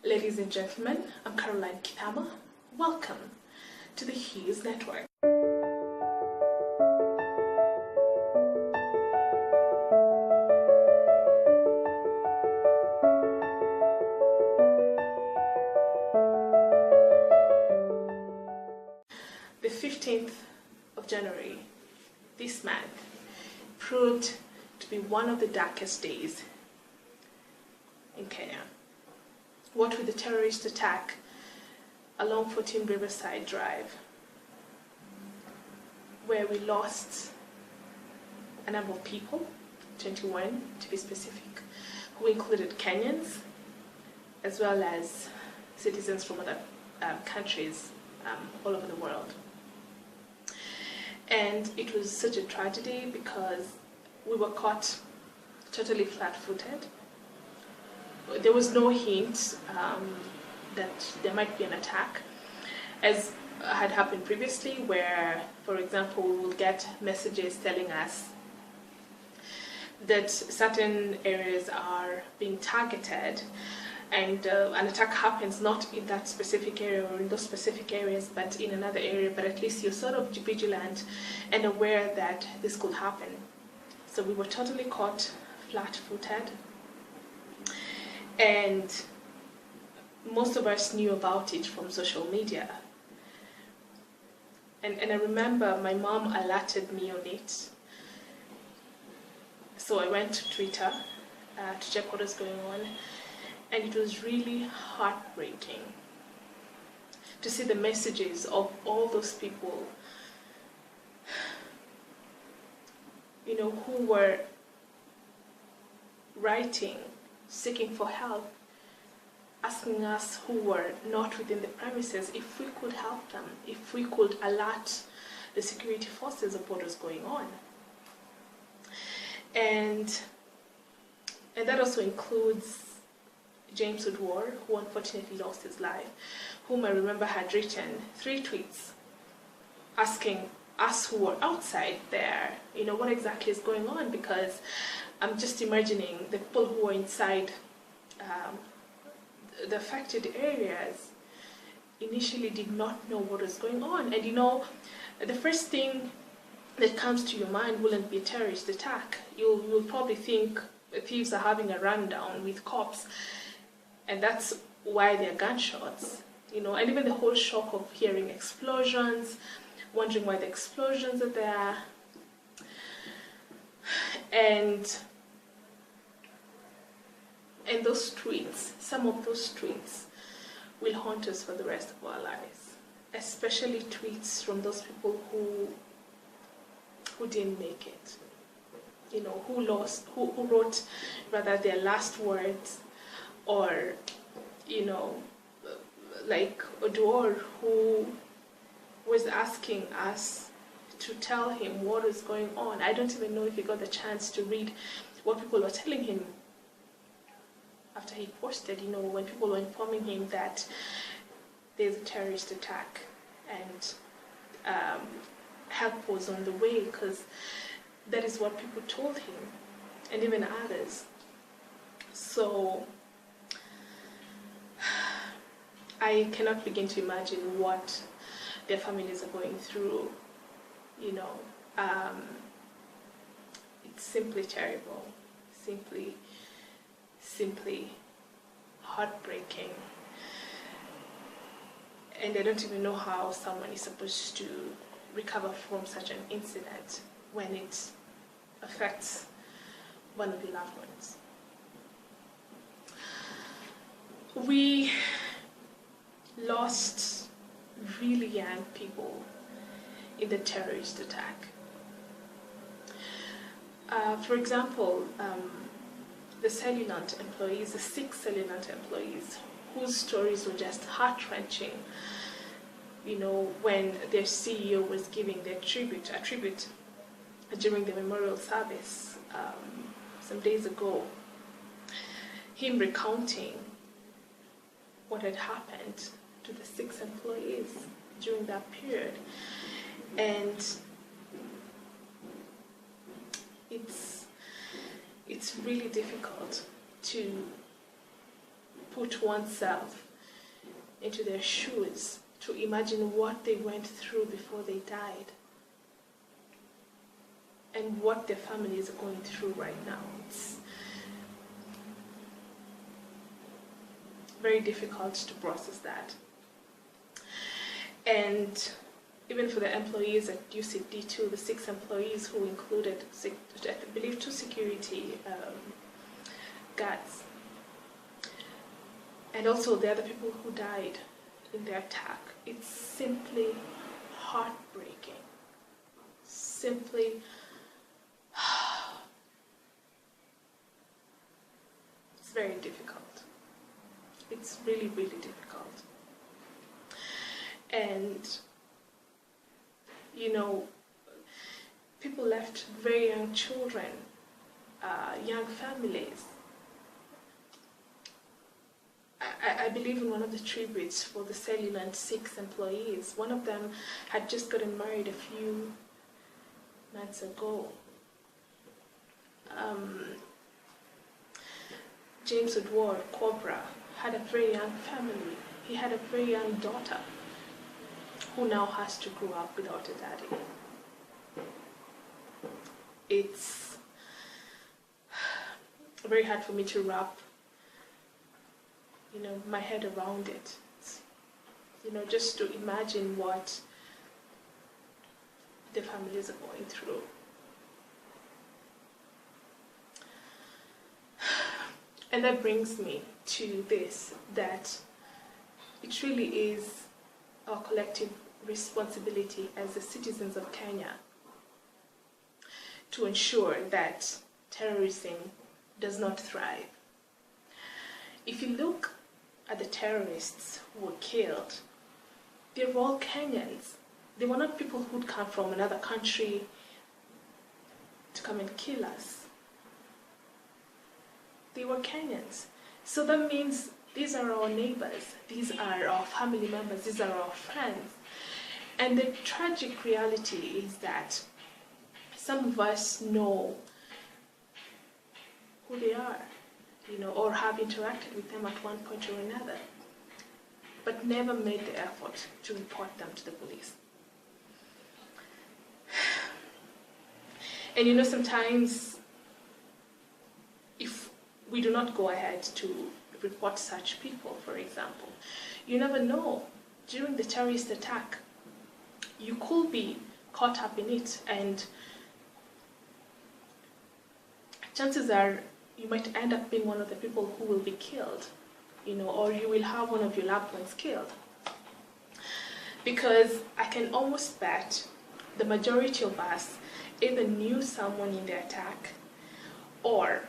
Ladies and gentlemen, I'm Caroline Kithama. Welcome to the HEWS Network. The 15th of January this month proved to be one of the darkest days in Kenya. What with the terrorist attack along 14 Riverside Drive, where we lost a number of people, 21 to be specific, who included Kenyans as well as citizens from other countries all over the world. And it was such a tragedy because we were caught totally flat-footed. There was no hint that there might be an attack, as had happened previously, where, for example, we will get messages telling us that certain areas are being targeted, and an attack happens not in that specific area or in those specific areas, but in another area, but at least you're sort of vigilant and aware that this could happen. So we were totally caught flat-footed. And most of us knew about it from social media. And I remember my mom alerted me on it. So I went to Twitter to check what was going on. And it was really heartbreaking to see the messages of all those people, you know, who were writing, seeking for help, asking us who were not within the premises if we could help them, if we could alert the security forces of what was going on. And that also includes James Odwar, who unfortunately lost his life, whom I remember had written 3 tweets asking us who were outside there, you know, what exactly is going on, because I'm just imagining the people who were inside the affected areas initially did not know what was going on. And you know, the first thing that comes to your mind wouldn't be a terrorist attack. You'll probably think thieves are having a rundown with cops, and that's why they're gunshots, you know. And even the whole shock of hearing explosions, wondering why the explosions are there. And those tweets, some of those tweets will haunt us for the rest of our lives, especially tweets from those people who didn't make it, you know, who wrote rather their last words, or, you know, like Odwar, who was asking us to tell him what is going on. I don't even know if he got the chance to read what people were telling him after he posted, you know, when people were informing him that there's a terrorist attack and help was on the way, because that is what people told him, and even others. So I cannot begin to imagine what their families are going through, you know. It's simply terrible, simply heartbreaking. And I don't even know how someone is supposed to recover from such an incident when it affects one of your loved ones. We lost really young people in the terrorist attack. For example, the Cellulant employees, the 6 Cellulant employees, whose stories were just heart-wrenching, you know, when their CEO was giving their tribute during the memorial service some days ago, him recounting what had happened to the 6 employees during that period. And it's really difficult to put oneself into their shoes, to imagine what they went through before they died and what their families are going through right now. It's very difficult to process that. And even for the employees at UCD2, the 6 employees who included, I believe, 2 security guards, and also the other people who died in the attack, it's simply heartbreaking. Simply, it's very difficult. It's really, really difficult. And, you know, people left very young children, young families. I believe in one of the tributes for the Cellulant 6 employees. One of them had just gotten married a few months ago. James Woodward, Cobra, had a very young family. He had a very young daughter who now has to grow up without a daddy. It's very hard for me to wrap, my head around it. It's, just to imagine what the families are going through. And that brings me to this, that it really is our collective responsibility as the citizens of Kenya to ensure that terrorism does not thrive. If you look at the terrorists who were killed, they were all Kenyans. They were not people who'd come from another country to come and kill us. They were Kenyans. So that means these are our neighbors, these are our family members, these are our friends. And the tragic reality is that some of us know who they are, or have interacted with them at one point or another, but never made the effort to report them to the police. And sometimes if we do not go ahead to report such people, for example, you never know. During the terrorist attack, you could be caught up in it, and chances are you might end up being one of the people who will be killed, or you will have one of your loved ones killed. Because I can almost bet the majority of us either knew someone in the attack or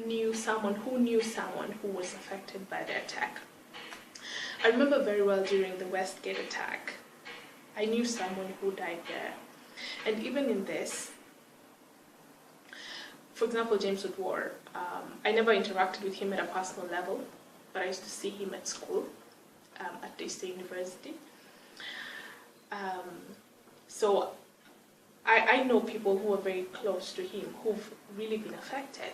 knew someone who was affected by the attack. I remember very well during the Westgate attack, I knew someone who died there. And even in this, for example, James Woodward, I never interacted with him at a personal level, but I used to see him at school, at the State University. So I know people who are very close to him, who've really been affected.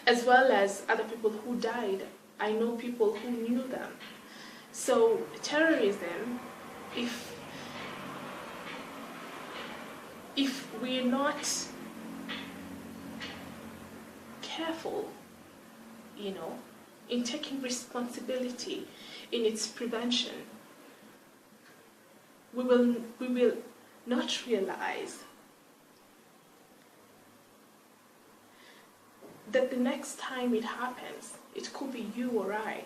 As well as other people who died. I know people who knew them. So terrorism, if we're not careful, in taking responsibility in its prevention, we will not realize that the next time it happens, it could be you or I,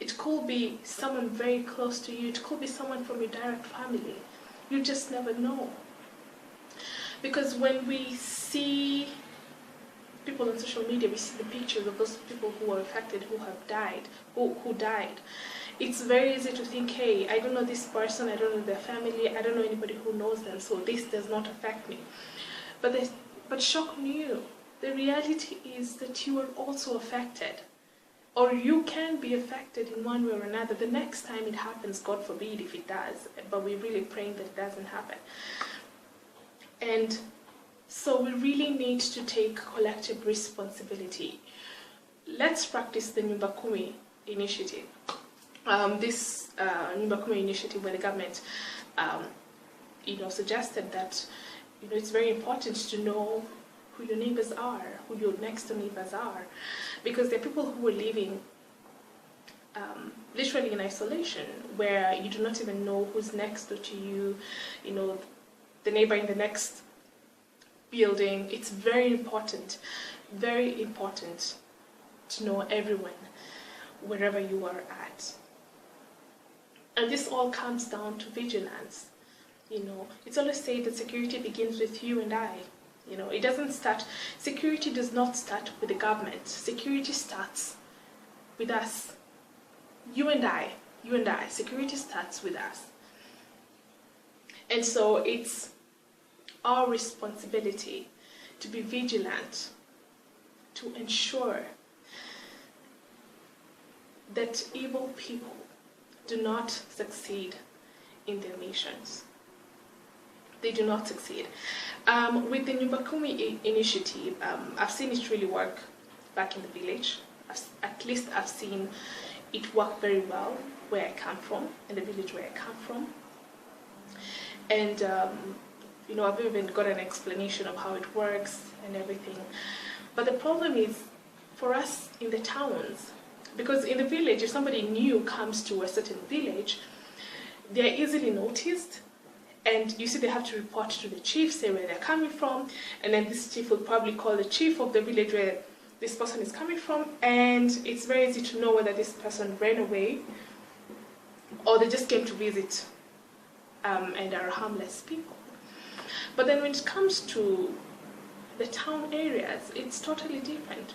It could be someone very close to you, it could be someone from your direct family. You just never know. Because when we see people on social media, we see the pictures of those people who are affected, who have died, who died. It's very easy to think, hey, I don't know this person, I don't know their family, I don't know anybody who knows them, so this does not affect me. But shock on you. The reality is that you are also affected. Or you can be affected in one way or another. The next time it happens, God forbid if it does, but we're really praying that it doesn't happen. And so we really need to take collective responsibility. let's practice the Nyumba Kumi initiative. This Nyumba Kumi initiative, where the government, suggested that, it's very important to know who your neighbors are, who your next door neighbors are, because there are people who are living literally in isolation, where you do not even know who's next door to you, the neighbor in the next building. It's very important to know everyone wherever you are at. And this all comes down to vigilance. It's always said that security begins with you and I. It doesn't start, security does not start with the government. Security starts with us. You and I, security starts with us. And so it's our responsibility to be vigilant, to ensure that evil people do not succeed in their missions. They do not succeed. With the Nyumba Kumi initiative, I've seen it really work back in the village. At least I've seen it work very well where I come from, in the village where I come from. And I've even got an explanation of how it works and everything. But the problem is, for us in the towns, because in the village, if somebody new comes to a certain village, they're easily noticed, and you see they have to report to the chief, say where they're coming from, and then this chief will probably call the chief of the village where this person is coming from, and it's very easy to know whether this person ran away or they just came to visit and are harmless people. But then when it comes to the town areas, it's totally different.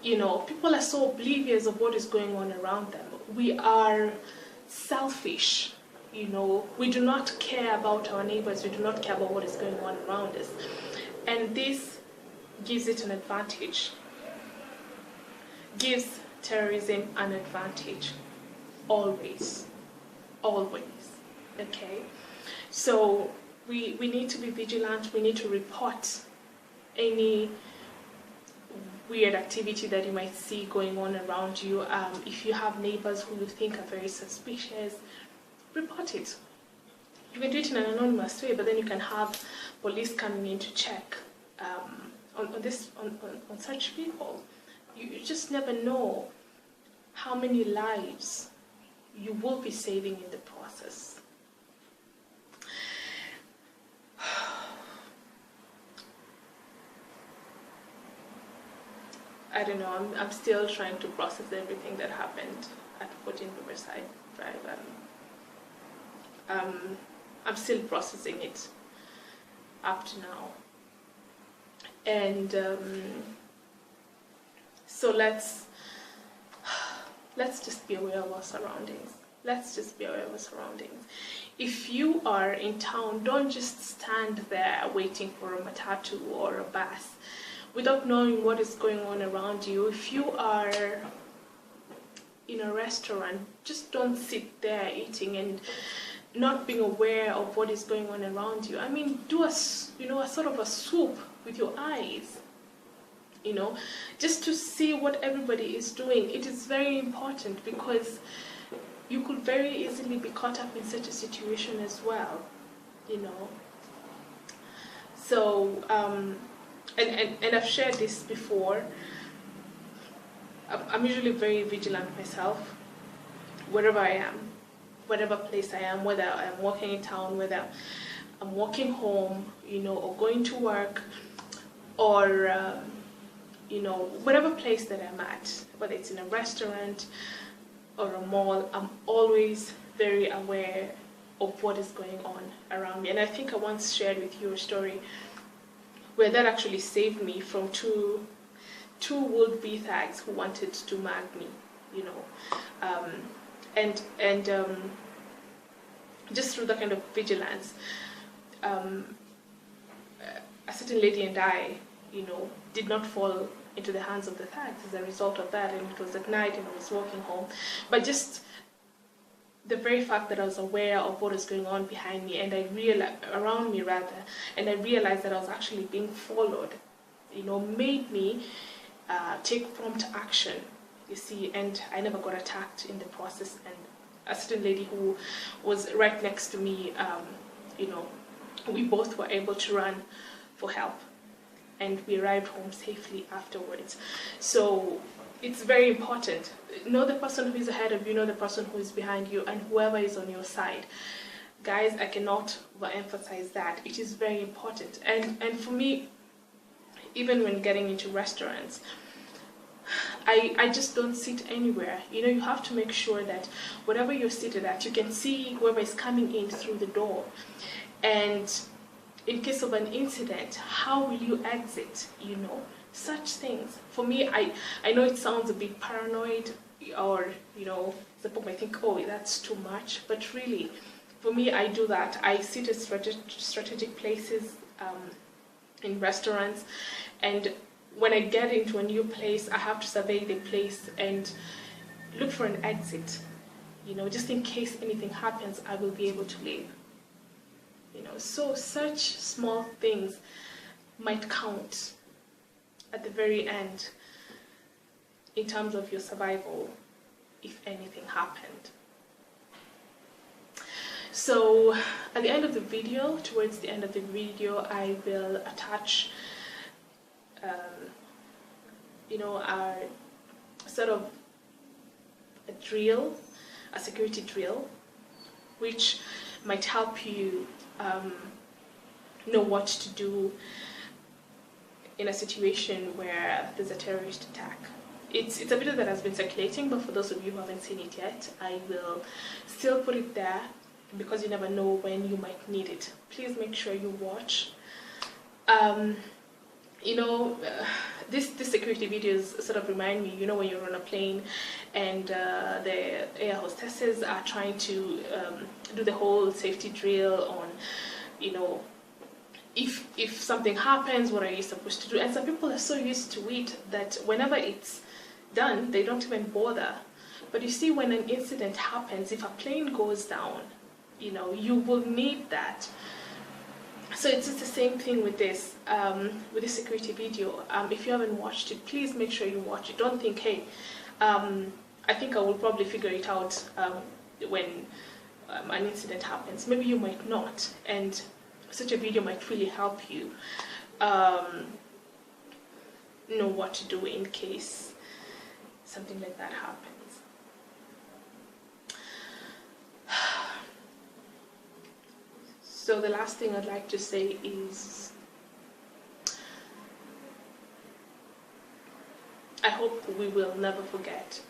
People are so oblivious of what is going on around them. We are selfish. We do not care about our neighbors. We do not care about what is going on around us. And this gives it an advantage. Gives terrorism an advantage. Always. Okay? So we need to be vigilant. We need to report any weird activity that you might see going on around you. If you have neighbors who you think are very suspicious, report it. You can do it in an anonymous way, but then you can have police coming in to check on such people. You just never know how many lives you will be saving in the process. I don't know, I'm still trying to process everything that happened at 14 Riverside Drive. I'm still processing it up to now. And so let's just be aware of our surroundings. If you are in town, don't just stand there waiting for a matatu or a bus without knowing what is going on around you. If you are in a restaurant, just don't sit there eating and not being aware of what is going on around you. I mean, do a sort of a swoop with your eyes, just to see what everybody is doing. It is very important, because you could very easily be caught up in such a situation as well, So, and I've shared this before. I'm usually very vigilant myself, wherever I am, whatever place I am, whether I'm walking in town, whether I'm walking home, or going to work, or whatever place that I'm at, whether it's in a restaurant or a mall, I'm always very aware of what is going on around me. And I think I once shared with you a story where that actually saved me from two would-be thugs who wanted to mag me, and just through that kind of vigilance, a certain lady and I, did not fall into the hands of the thugs as a result of that. And it was at night and I was walking home, but just the very fact that I was aware of what was going on behind me, and around me, and I realized that I was actually being followed, made me take prompt action, you see, and I never got attacked in the process. And a certain lady who was right next to me, you know, we both were able to run for help, and we arrived home safely afterwards. So it's very important. Know the person who is ahead of you, know the person who is behind you, and whoever is on your side. Guys, I cannot overemphasize that. It is very important. And for me, even when getting into restaurants, I just don't sit anywhere. You know, you have to make sure that whatever you're seated at, you can see whoever is coming in through the door. And in case of an incident, how will you exit, you know? Such things. For me, I know it sounds a bit paranoid, or, you know, some people might think, oh, that's too much. But really, for me, I do that. I sit at strategic places in restaurants, and when I get into a new place, I have to survey the place and look for an exit, you know, just in case anything happens, I will be able to leave. You know, so such small things might count at the very end in terms of your survival if anything happened. So at the end of the video, towards the end of the video, I will attach you know, our sort of a drill, a security drill, which might help you know what to do in a situation where there's a terrorist attack. It's a video that has been circulating, but for those of you who haven't seen it yet, I will still put it there because you never know when you might need it. Please make sure you watch. You know, these security videos sort of remind me, you know, when you're on a plane and the air hostesses are trying to do the whole safety drill on, you know, if something happens, what are you supposed to do? And some people are so used to it that whenever it's done, they don't even bother. But you see, when an incident happens, if a plane goes down, you know, you will need that. So it's just the same thing with this security video. If you haven't watched it, please make sure you watch it. Don't think, hey, I think I will probably figure it out when an incident happens. Maybe you might not, and such a video might really help you know what to do in case something like that happens. So the last thing I'd like to say is, I hope we will never forget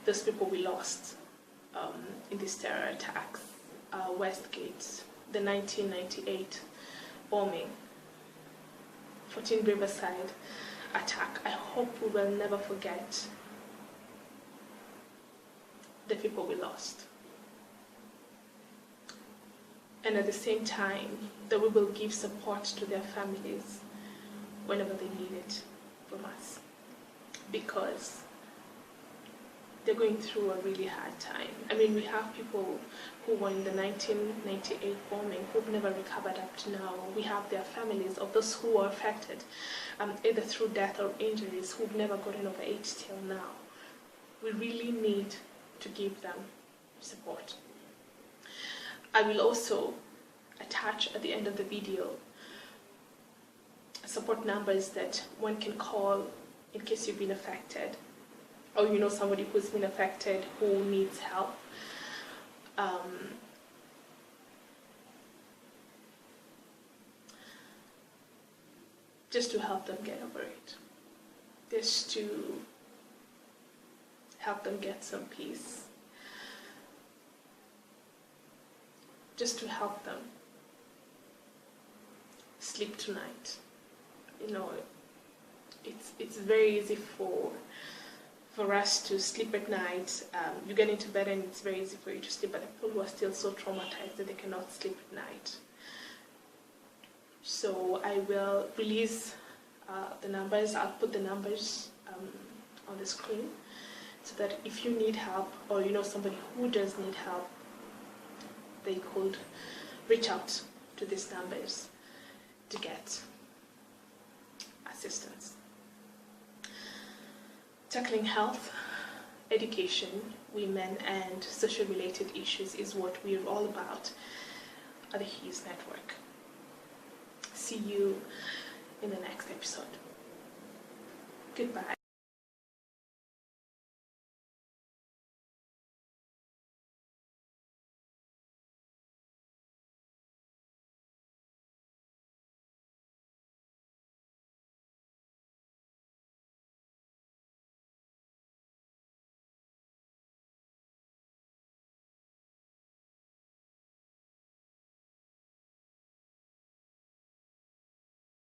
those people we lost in these terror attacks, Westgate, the 1998 bombing, 14 Riverside attack. I hope we will never forget the people we lost. And at the same time, that we will give support to their families whenever they need it from us. Because they're going through a really hard time. I mean, we have people who were in the 1998 bombing who've never recovered up to now. We have their families of those who were affected, either through death or injuries, who've never gotten over it till now. We really need to give them support. I will also attach at the end of the video support numbers that one can call in case you've been affected, or you know somebody who's been affected who needs help. Just to help them get over it. Just to help them get some peace. Just to help them sleep tonight. You know, it's very easy for us to sleep at night. You get into bed and it's very easy for you to sleep, but the people who are still so traumatized that they cannot sleep at night. So I will release the numbers. I'll put the numbers on the screen so that if you need help, or you know somebody who does need help, they could reach out to these numbers to get assistance. Tackling health, education, women, and social-related issues is what we're all about at the HEWS Network. See you in the next episode. Goodbye.